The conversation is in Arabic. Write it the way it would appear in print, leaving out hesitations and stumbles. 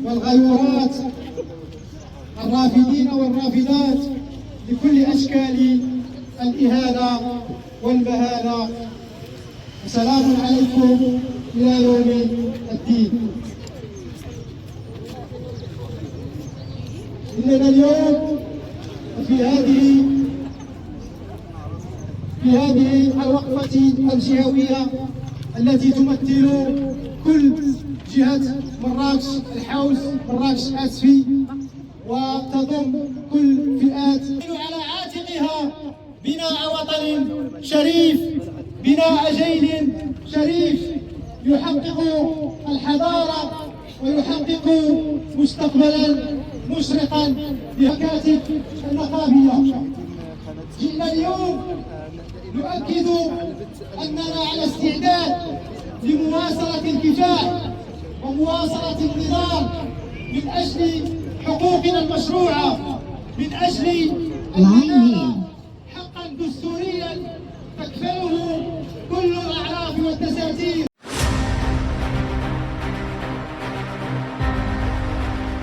والغيورات، الرافدين والرافضات لكل أشكال الإهانة والمهانة. وسلام عليكم إلى يوم الدين. إننا اليوم في هذه الوقفة الجهوية التي تمثل كل جهة مراكش الحوز، مراكش آسفي، وتضم كل فئات على عاتقها بناء وطن شريف، بناء جيل شريف يحقق الحضارة ويحقق مستقبلا مشرقا لمكاتب النقابية. جئنا اليوم نؤكد أننا على استعداد لمواصلة الكفاح ومواصلة النضال من أجل حقوقنا المشروعة، من أجل أن حقا دستوريا تكفله كل الأعراف والدساتير.